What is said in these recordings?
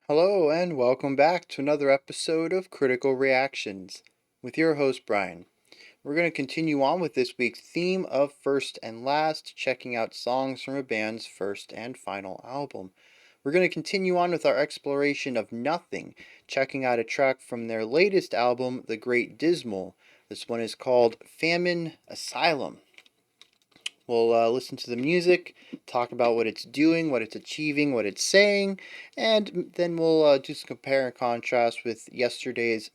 Hello, and welcome back to another episode of Critical Reactions with your host, Bryan. We're going to continue on with this week's theme of First and Last, checking out songs from a band's first and final album. We're going to continue on with our exploration of Nothing, checking out a track from their latest album, The Great Dismal. This one is called Famine Asylum. We'll listen to the music, talk about what it's doing, what it's achieving, what it's saying, and then we'll do some compare and contrast with yesterday's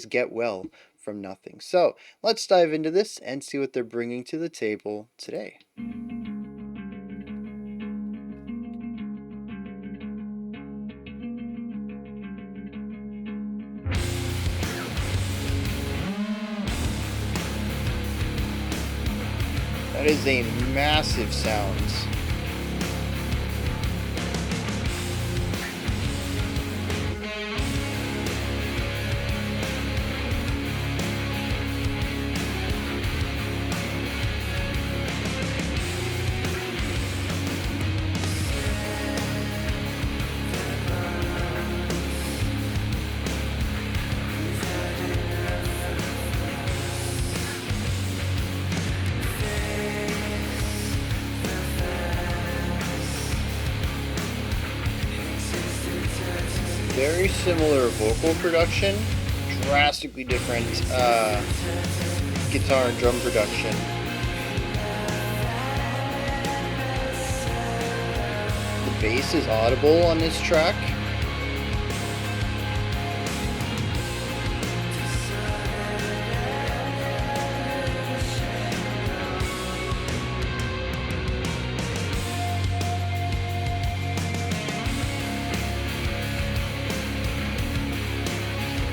Get Well from Nothing. So let's dive into this and see what they're bringing to the table today. That is a massive sound. Very similar vocal production, drastically different guitar and drum production. The bass is audible on this track.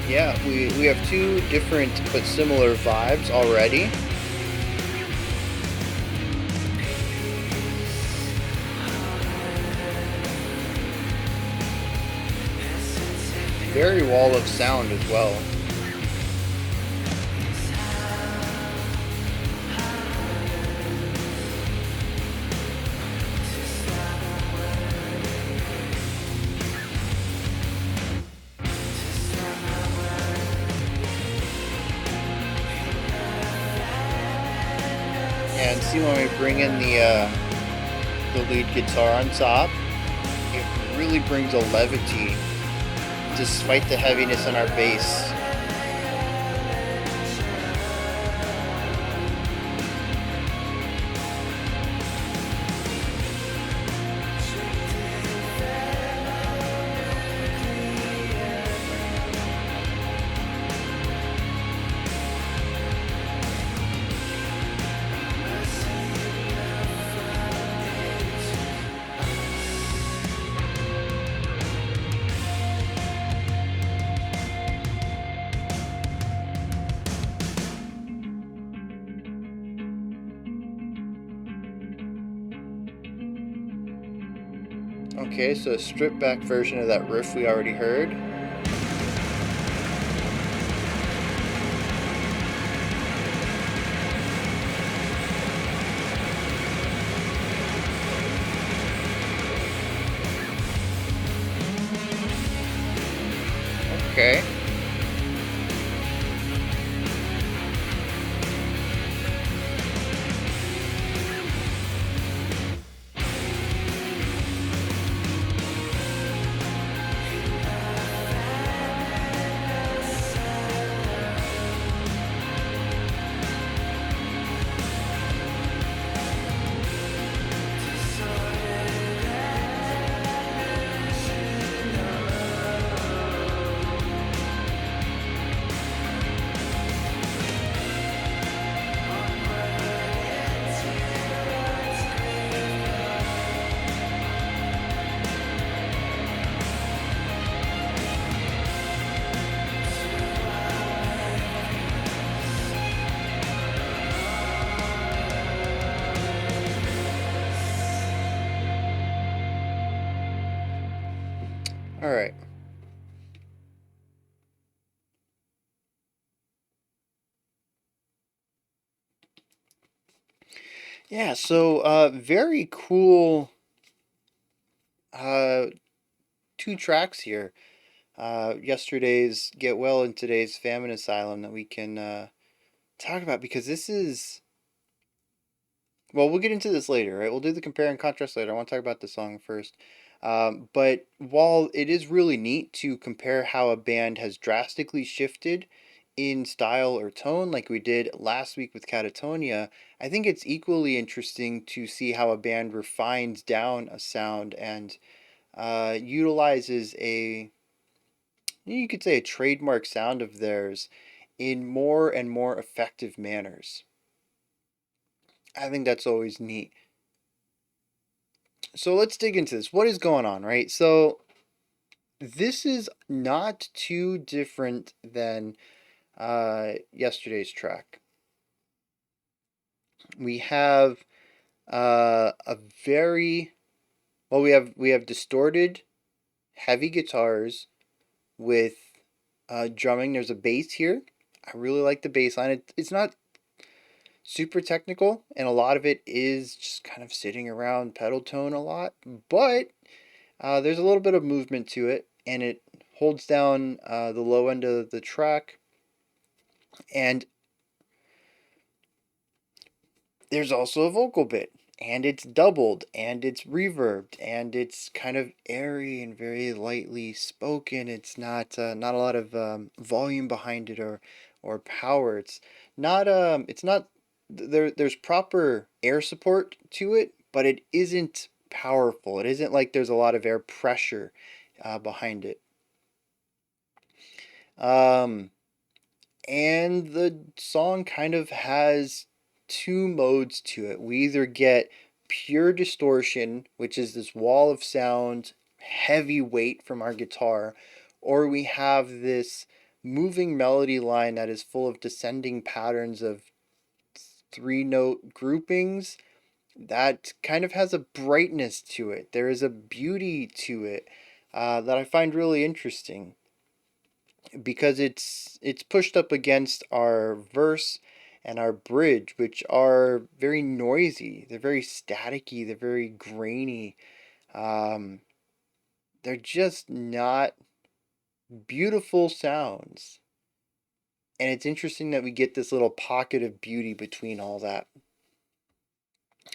Yeah, we have two different but similar vibes already. Very wall of sound as well. And see when we bring in the lead guitar on top, it really brings a levity despite the heaviness on our bass. Okay, so a stripped back version of that riff we already heard. Okay. All right. Yeah, so very cool uh two tracks here. Yesterday's Get Well and today's Famine Asylum that we can talk about because this is. Well, we'll get into this later, right? We'll do the compare and contrast later. I want to talk about the song first. But while it is really neat to compare how a band has drastically shifted in style or tone, like we did last week with Catatonia, I think it's equally interesting to see how a band refines down a sound and utilizes you could say, a trademark sound of theirs in more and more effective manners. I think that's always neat. So let's dig into this. What is going on, right? So this is not too different than yesterday's track. We have a very well. We have distorted, heavy guitars with drumming. There's a bass here. I really like the bass line. It's not super technical, and a lot of it is just kind of sitting around pedal tone a lot, but there's a little bit of movement to it, and it holds down the low end of the track, and there's also a vocal bit, and it's doubled, and it's reverbed, and it's kind of airy and very lightly spoken. It's not a lot of volume behind it or power. It's not there's proper air support to it, but it isn't powerful. It isn't like there's a lot of air pressure behind it. Um, and the song kind of has two modes to it. We either get pure distortion, which is this wall of sound, heavy weight from our guitar, or we have this moving melody line that is full of descending patterns of three note groupings that kind of has a brightness to it. There is a beauty to it that I find really interesting because it's pushed up against our verse and our bridge, which are very noisy. They're very staticky. They're very grainy. Um, they're just not beautiful sounds. And it's interesting that we get this little pocket of beauty between all that,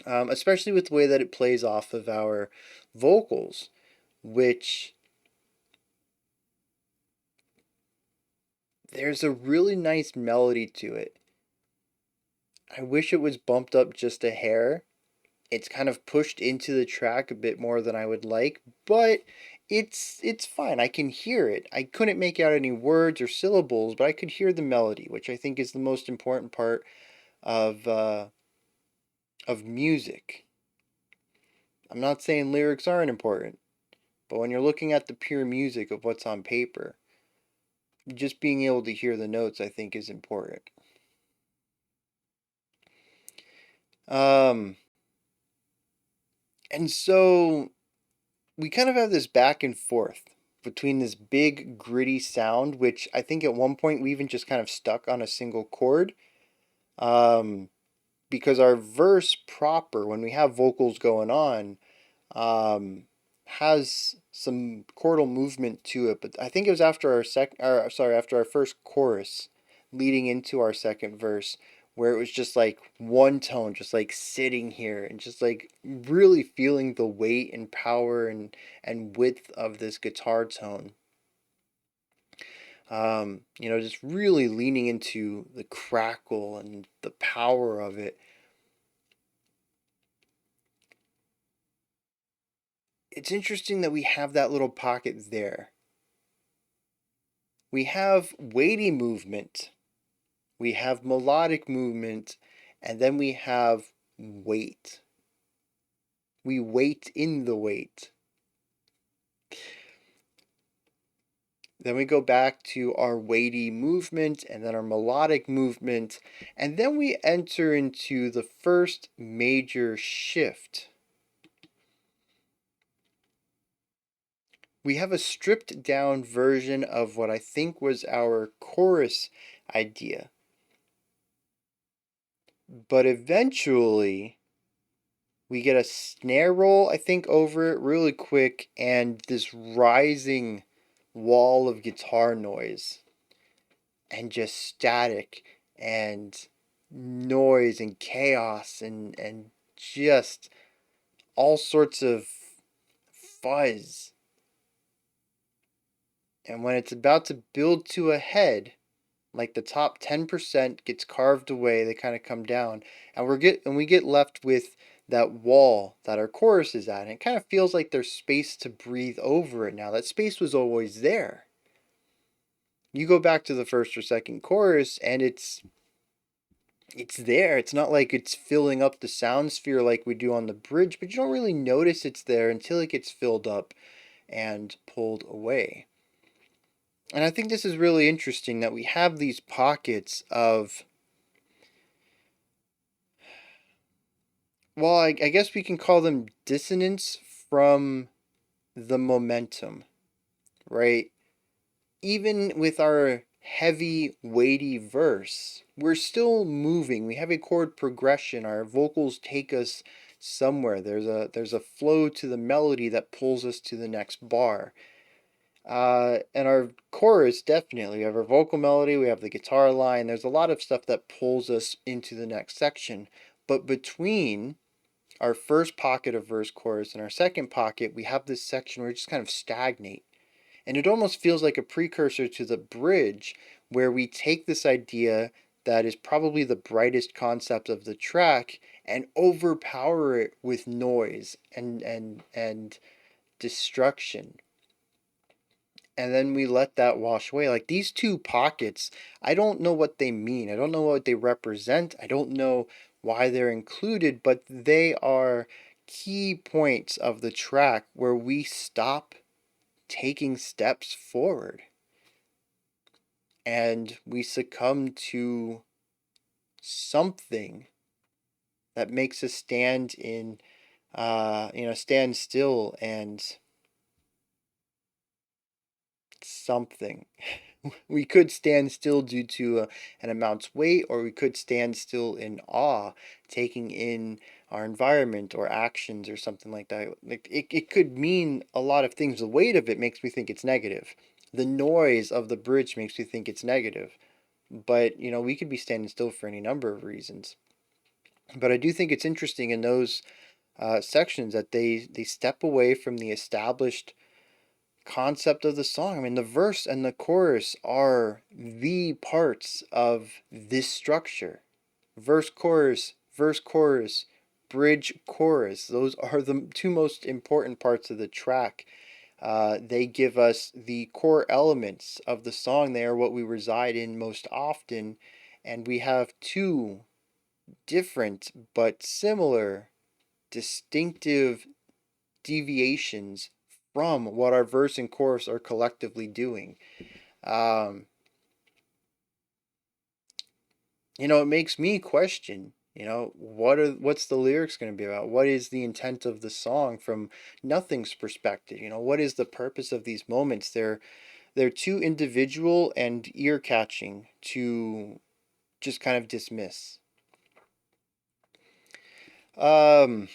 especially with the way that it plays off of our vocals, which there's a really nice melody to it. I wish it was bumped up just a hair. It's kind of pushed into the track a bit more than I would like, but it's fine. I can hear it. I couldn't make out any words or syllables, but I could hear the melody, which I think is the most important part of music. I'm not saying lyrics aren't important, but when you're looking at the pure music of what's on paper, just being able to hear the notes, I think, is important. Um, and so we kind of have this back and forth between this big gritty sound, which I think at one point we even just kind of stuck on a single chord, um, because our verse proper, when we have vocals going on, um, has some chordal movement to it. But I think it was after after our first chorus, leading into our second verse, where it was just like one tone, just like sitting here and just like really feeling the weight and power and width of this guitar tone. Just really leaning into the crackle and the power of it. It's interesting that we have that little pocket there. We have weighty movement, we have melodic movement, and then we have weight. We wait in the weight. Then we go back to our weighty movement and then our melodic movement, and then we enter into the first major shift. We have a stripped down version of what I think was our chorus idea. But eventually, We get a snare roll, I think, over it really quick, and this rising wall of guitar noise, and just static, and noise, and chaos, and just all sorts of fuzz. And when it's about to build to a head, like the top 10% gets carved away, they kind of come down, and we get left with that wall that our chorus is at. And it kind of feels like there's space to breathe over it now. That space was always there. You go back to the first or second chorus and it's there. It's not like it's filling up the sound sphere like we do on the bridge, but you don't really notice it's there until it gets filled up and pulled away. And I think this is really interesting that we have these pockets of, well, I guess we can call them dissonance from the momentum, right? Even with our heavy, weighty verse, we're still moving. We have a chord progression. Our vocals take us somewhere. There's a flow to the melody that pulls us to the next bar. And our chorus, definitely. We have our vocal melody, we have the guitar line. There's a lot of stuff that pulls us into the next section. But between our first pocket of verse chorus and our second pocket, we have this section where we just kind of stagnate. And it almost feels like a precursor to the bridge, where we take this idea that is probably the brightest concept of the track and overpower it with noise and destruction. And then we let that wash away. Like these two pockets, I don't know what they mean. I don't know what they represent. I don't know why they're included, but they are key points of the track where we stop taking steps forward and we succumb to something that makes us stand in, stand still and something. We could stand still due to an amount's weight, or we could stand still in awe, taking in our environment or actions or something like that. Like it could mean a lot of things. The weight of it makes me think it's negative. The noise of the bridge makes me think it's negative. But, we could be standing still for any number of reasons. But I do think it's interesting in those sections that they step away from the established concept of the song. I mean, the verse and the chorus are the parts of this structure. Verse, chorus, bridge, chorus. Those are the two most important parts of the track. They give us the core elements of the song. They are what we reside in most often. And we have two different but similar, distinctive deviations from what our verse and chorus are collectively doing. Um, it makes me question, what's the lyrics going to be about? What is the intent of the song from Nothing's perspective? What is the purpose of these moments? They're too individual and ear catching to just kind of dismiss. Um,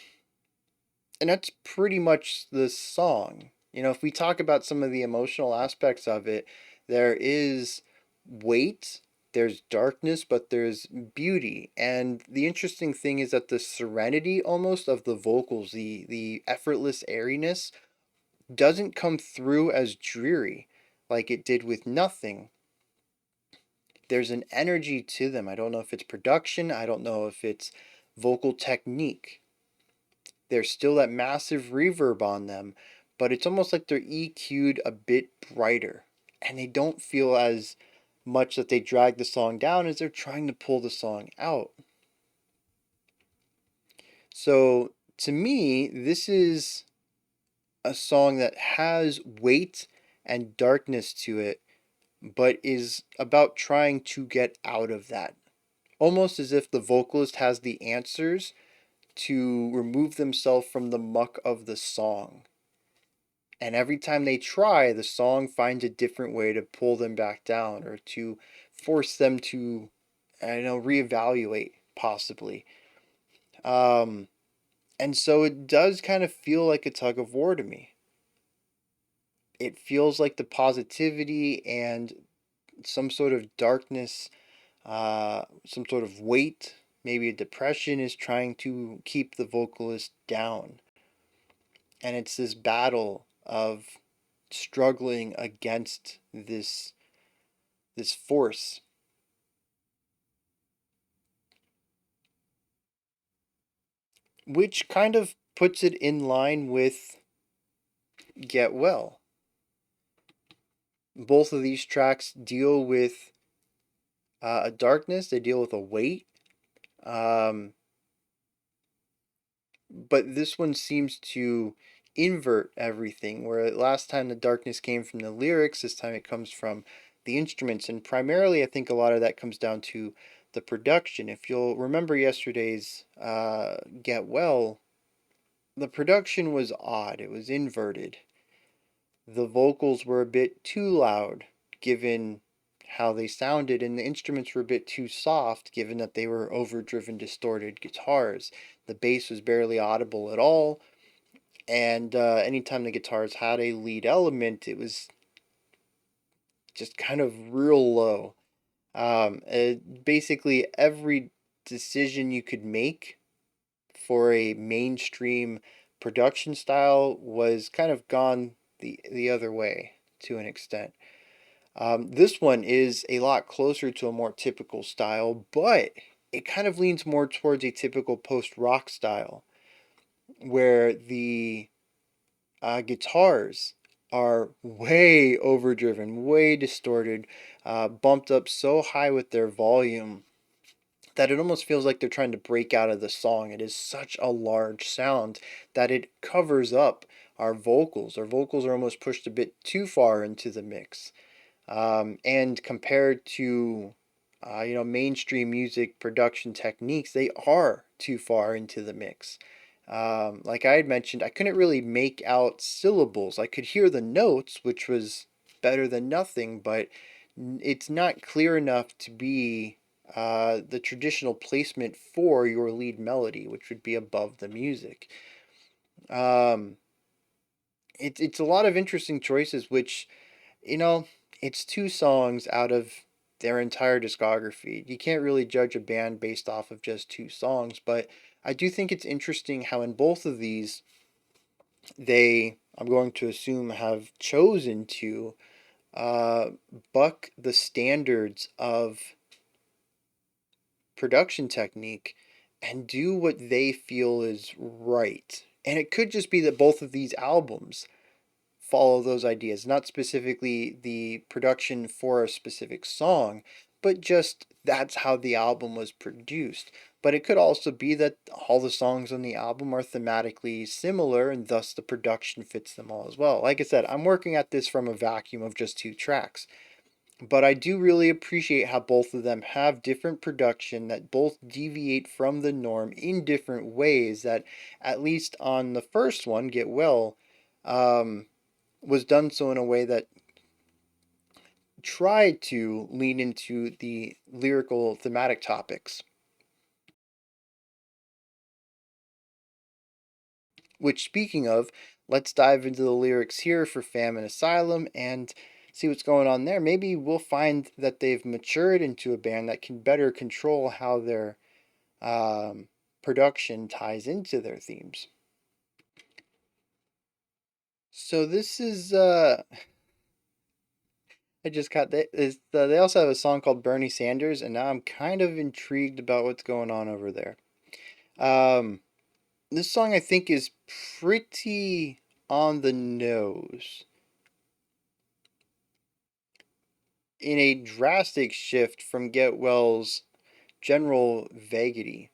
and that's pretty much the song. If we talk about some of the emotional aspects of it, there is weight, there's darkness, but there's beauty. And the interesting thing is that the serenity almost of the vocals, the effortless airiness, doesn't come through as dreary like it did with Nothing. There's an energy to them. I don't know if it's production, I don't know if it's vocal technique. There's still that massive reverb on them, but it's almost like they're EQ'd a bit brighter. And they don't feel as much that they drag the song down as they're trying to pull the song out. So to me, this is a song that has weight and darkness to it, but is about trying to get out of that. Almost as if the vocalist has the answers to remove themselves from the muck of the song. And every time they try, the song finds a different way to pull them back down or to force them to, reevaluate, possibly. Um, And so it does kind of feel like a tug of war to me. It feels like the positivity and some sort of darkness, some sort of weight, maybe a depression is trying to keep the vocalist down. And it's this battle of struggling against this force, which kind of puts it in line with Get Well. Both of these tracks deal with a darkness, they deal with a weight. Um, but this one seems to invert everything, where last time the darkness came from the lyrics, this time it comes from the instruments. And primarily, I think a lot of that comes down to the production. If you'll remember yesterday's Get Well, the production was odd, it was inverted. The vocals were a bit too loud, given how they sounded, and the instruments were a bit too soft, given that they were overdriven, distorted guitars. The bass was barely audible at all, and anytime the guitars had a lead element, it was just kind of real low. Basically, every decision you could make for a mainstream production style was kind of gone the other way to an extent. This one is a lot closer to a more typical style, but it kind of leans more towards a typical post rock style, where the guitars are way overdriven, way distorted, bumped up so high with their volume that it almost feels like they're trying to break out of the song. It is such a large sound that it covers up our vocals. Our vocals are almost pushed a bit too far into the mix. And compared to mainstream music production techniques, they are too far into the mix. Like I had mentioned, I couldn't really make out syllables. I could hear the notes, which was better than nothing, but it's not clear enough to be the traditional placement for your lead melody, which would be above the music. Um, it's a lot of interesting choices, which, you know, it's two songs out of their entire discography. You can't really judge a band based off of just two songs, but I do think it's interesting how in both of these, they, I'm going to assume, have chosen to uh, buck the standards of production technique and do what they feel is right. And it could just be that both of these albums follow those ideas, not specifically the production for a specific song, but just that's how the album was produced. But it could also be that all the songs on the album are thematically similar and thus the production fits them all as well. Like I said, I'm working at this from a vacuum of just two tracks. But I do really appreciate how both of them have different production that both deviate from the norm in different ways. That, at least on the first one, Get Well, um, was done so in a way that tried to lean into the lyrical thematic topics. Which, speaking of, let's dive into the lyrics here for Famine Asylum and see what's going on there. Maybe we'll find that they've matured into a band that can better control how their production ties into their themes. So this is I just got that is they also have a song called Bernie Sanders, and now I'm kind of intrigued about what's going on over there. Um, this song I think is pretty on the nose in a drastic shift from Get Well's general vaguity.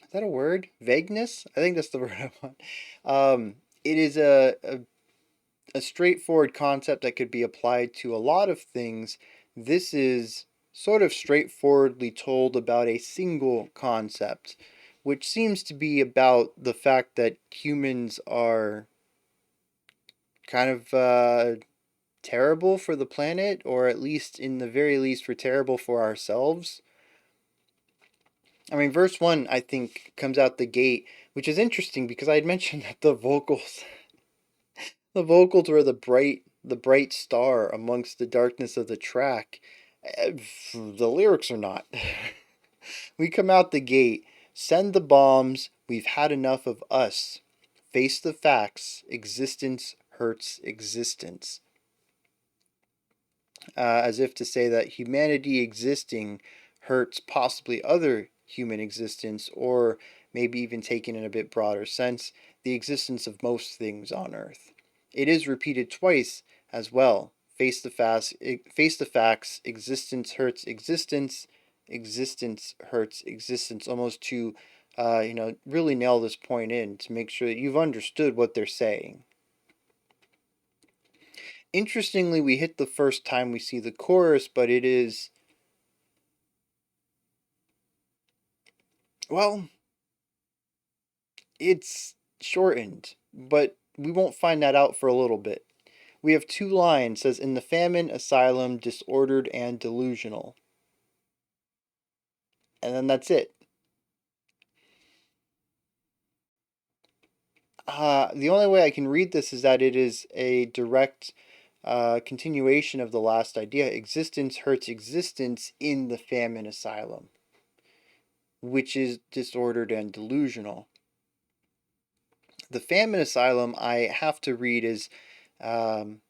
Is that a word? Vagueness? I think that's the word I want. It is a straightforward concept that could be applied to a lot of things. This is sort of straightforwardly told about a single concept, which seems to be about the fact that humans are kind of terrible for the planet, or at least, in the very least, we're terrible for ourselves. I mean, verse 1, I think, comes out the gate which is interesting because I had mentioned that the vocals were the bright star amongst the darkness of the track. The lyrics are not. We come out the gate, send the bombs, we've had enough of us. Face the facts, existence hurts existence. As if to say that humanity existing hurts possibly other human existence, or maybe even taken in a bit broader sense, the existence of most things on Earth. It is repeated twice as well. Face the facts, existence hurts existence, existence hurts existence, almost to really nail this point in to make sure that you've understood what they're saying. Interestingly, we hit the first time we see the chorus, but it is, well, it's shortened, but we won't find that out for a little bit. We have two lines, says, in the famine asylum, disordered and delusional. And then that's it. The only way I can read this is that it is a direct continuation of the last idea. Existence hurts existence in the famine asylum, which is disordered and delusional. The famine asylum, I have to read, is um,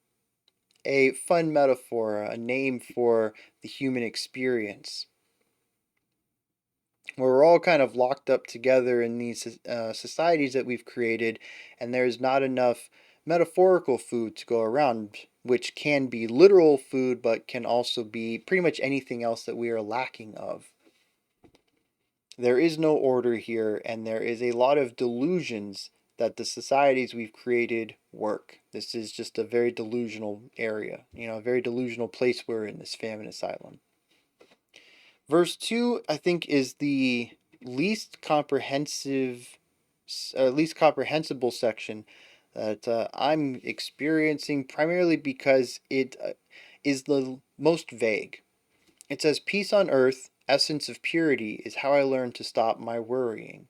a fun metaphor, a name for the human experience, where we're all kind of locked up together in these societies that we've created, and there's not enough metaphorical food to go around, which can be literal food, but can also be pretty much anything else that we are lacking of. There is no order here, and there is a lot of delusions that the societies we've created work. This is just a very delusional area, a very delusional place we're in, this famine asylum. Verse 2, I think, is the least comprehensive, least comprehensible section that I'm experiencing, primarily because it is the most vague. It says, peace on earth, essence of purity, is how I learned to stop my worrying.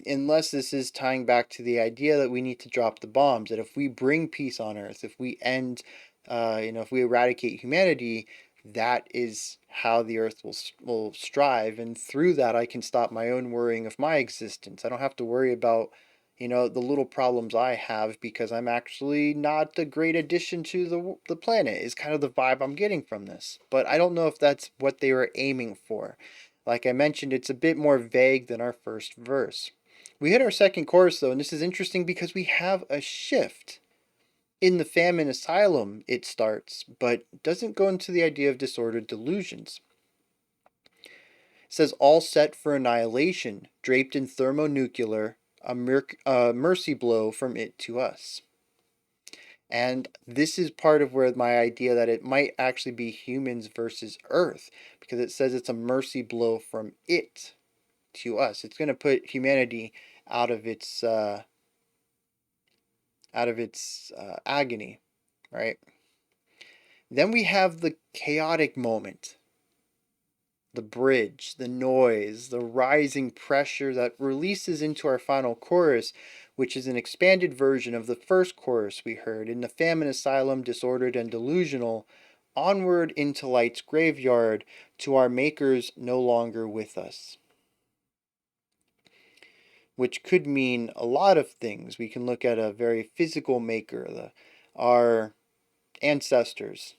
Unless this is tying back to the idea that we need to drop the bombs, that if we bring peace on earth, if we end, if we eradicate humanity, that is how the earth will strive, and through that I can stop my own worrying of my existence. I don't have to worry about the little problems I have, because I'm actually not a great addition to the planet, is kind of the vibe I'm getting from this. But I don't know if that's what they were aiming for. Like I mentioned, it's a bit more vague than our first verse. We hit our second chorus though, and this is interesting because we have a shift. In the famine asylum, it starts, but doesn't go into the idea of disordered delusions. It says, all set for annihilation, draped in thermonuclear, a mercy blow from it to us. And this is part of where my idea that it might actually be humans versus Earth, because it says it's a mercy blow from it to us. It's going to put humanity out of its agony, right? Then we have the chaotic moment, the bridge, the noise, the rising pressure that releases into our final chorus, which is an expanded version of the first chorus we heard. In the famine asylum, disordered and delusional, onward into light's graveyard, to our makers no longer with us. Which could mean a lot of things. We can look at a very physical maker, our ancestors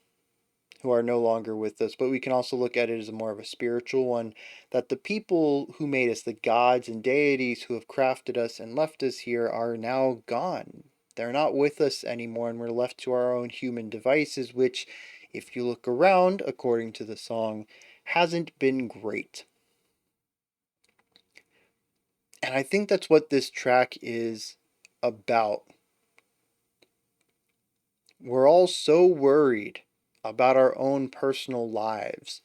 who are no longer with us, but we can also look at it as more of a spiritual one, that the people who made us, the gods and deities who have crafted us and left us here, are now gone. They're not with us anymore, and we're left to our own human devices, which, if you look around, according to the song, hasn't been great. And I think that's what this track is about. We're all so worried about our own personal lives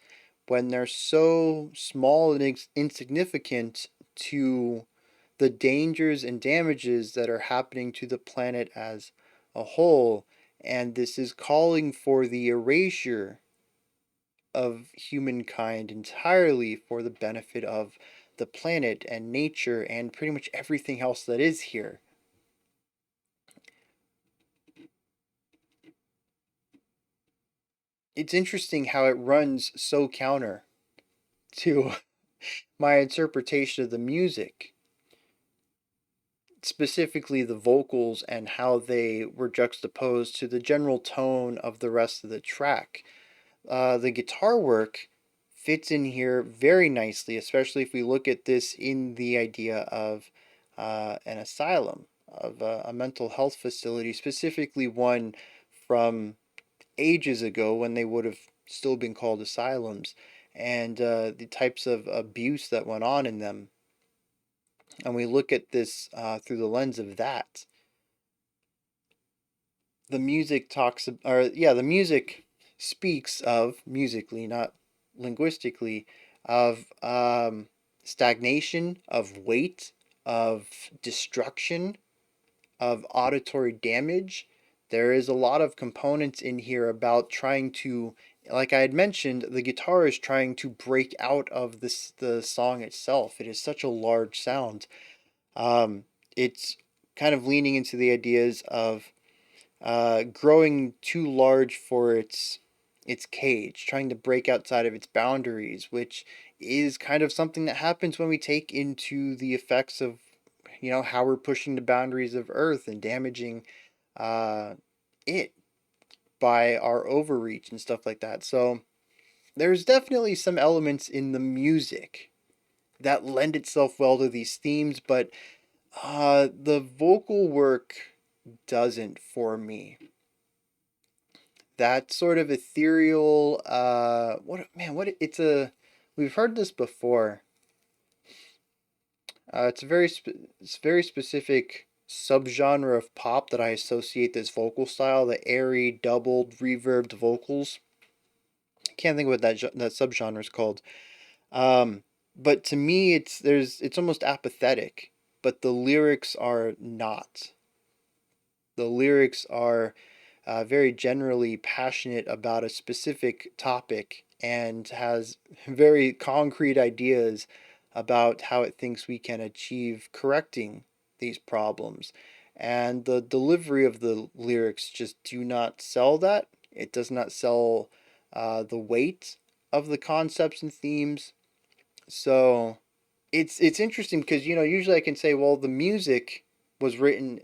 when they're so small and insignificant to the dangers and damages that are happening to the planet as a whole. And this is calling for the erasure of humankind entirely for the benefit of the planet and nature and pretty much everything else that is here. It's interesting how it runs so counter to my interpretation of the music, specifically the vocals and how they were juxtaposed to the general tone of the rest of the track. The guitar work fits in here very nicely, especially if we look at this in the idea of an asylum, of a mental health facility, specifically one from ages ago when they would have still been called asylums, and the types of abuse that went on in them. And we look at this through the lens of that. The music talks, or yeah, the music speaks of, musically, not linguistically, of stagnation, of weight, of destruction, of auditory damage. There is a lot of components in here about trying to, like I had mentioned, the guitar is trying to break out of the song itself. It is such a large sound. It's kind of leaning into the ideas of growing too large for its cage, trying to break outside of its boundaries, which is kind of something that happens when we take into the effects of, how we're pushing the boundaries of Earth and damaging uh, it by our overreach and stuff like that. So there's definitely some elements in the music that lend itself well to these themes, but the vocal work doesn't for me. That sort of ethereal, what man, what it's a, we've heard this before. It's a it's very specific subgenre of pop that I associate this vocal style, the airy, doubled, reverbed vocals. I can't think of what that subgenre is called. Um, but to me, it's almost apathetic, but the lyrics are not. The lyrics are very generally passionate about a specific topic and has very concrete ideas about how it thinks we can achieve correcting these problems. And the delivery of the lyrics just do not sell that. It does not sell the weight of the concepts and themes. So it's interesting because usually I can say, well, the music was written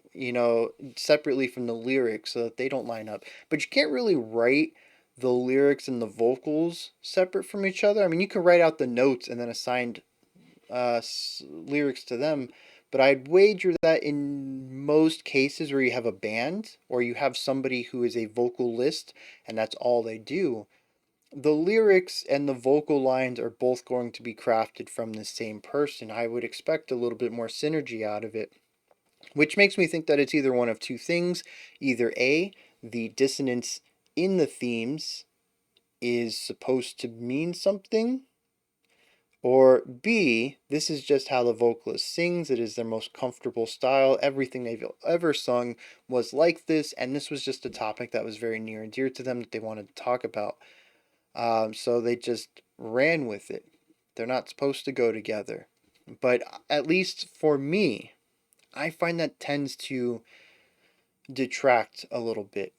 separately from the lyrics so that they don't line up, but you can't really write the lyrics and the vocals separate from each other. I mean, you can write out the notes and then assign lyrics to them, but I'd wager that in most cases where you have a band or you have somebody who is a vocalist and that's all they do, the lyrics and the vocal lines are both going to be crafted from the same person. I would expect a little bit more synergy out of it, which makes me think that it's either one of two things. Either A, the dissonance in the themes is supposed to mean something, or B, this is just how the vocalist sings. It is their most comfortable style. Everything they've ever sung was like this, and this was just a topic that was very near and dear to them that they wanted to talk about. So they just ran with it. They're not supposed to go together. But at least for me, I find that tends to detract a little bit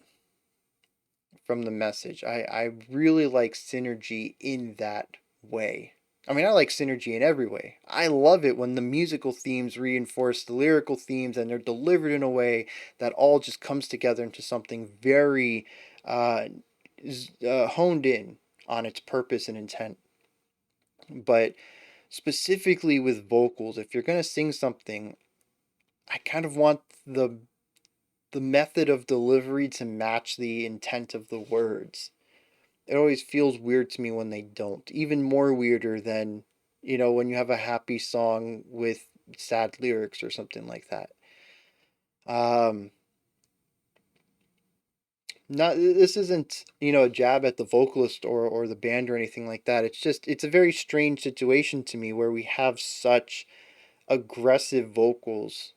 from the message. I really like synergy in that way. I mean, I like synergy in every way. I love it when the musical themes reinforce the lyrical themes and they're delivered in a way that all just comes together into something very uh, honed in on its purpose and intent. But specifically with vocals, if you're going to sing something, I kind of want the method of delivery to match the intent of the words. It always feels weird to me when they don't. Even more weirder than, when you have a happy song with sad lyrics or something like that. Um, not this isn't, a jab at the vocalist or the band or anything like that. It's a very strange situation to me where we have such aggressive vocals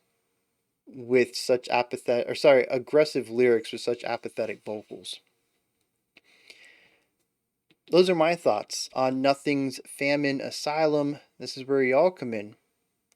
with such apathetic, or sorry, aggressive lyrics with such apathetic vocals. those are my thoughts on Nothing's Famine Asylum. This is where y'all come in.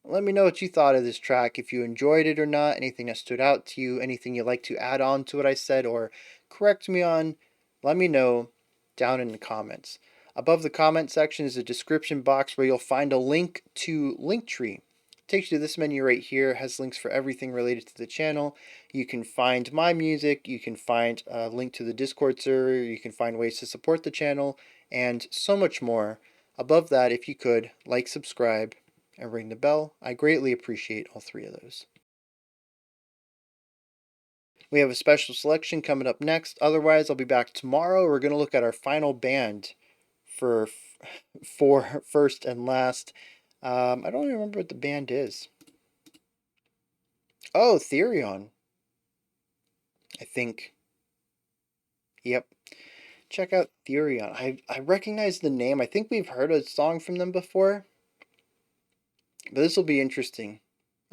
Let me know what you thought of this track, if you enjoyed it or not, anything that stood out to you, anything you'd like to add on to what I said or correct me on. Let me know down in the comments. Above the comment section is a description box where you'll find a link to Linktree. It takes you to this menu right here. It has links for everything related to the channel. You can find my music, you can find a link to the Discord server, you can find ways to support the channel, and so much more. Above that, if you could, like, subscribe, and ring the bell. I greatly appreciate all three of those. We have a special selection coming up next. Otherwise, I'll be back tomorrow. We're going to look at our final band for first and last. I don't even remember what the band is. Oh, Therion. I think. Yep. Check out Therion. I recognize the name. I think we've heard a song from them before. But this will be interesting.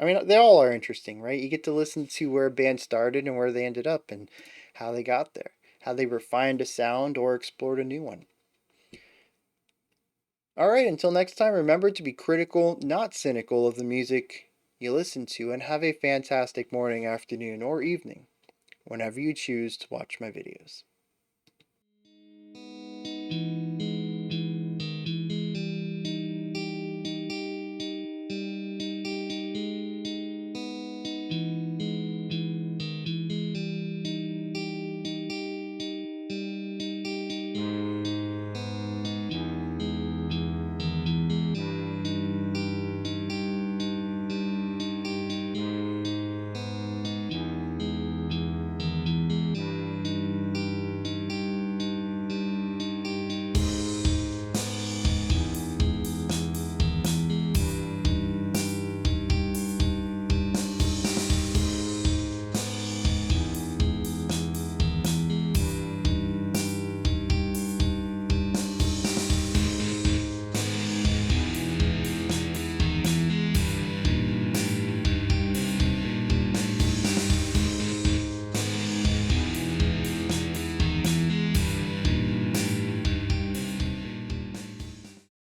I mean, they all are interesting, right? You get to listen to where a band started and where they ended up and how they got there, how they refined a sound or explored a new one. All right, until next time, remember to be critical, not cynical of the music you listen to, and have a fantastic morning, afternoon, or evening whenever you choose to watch my videos.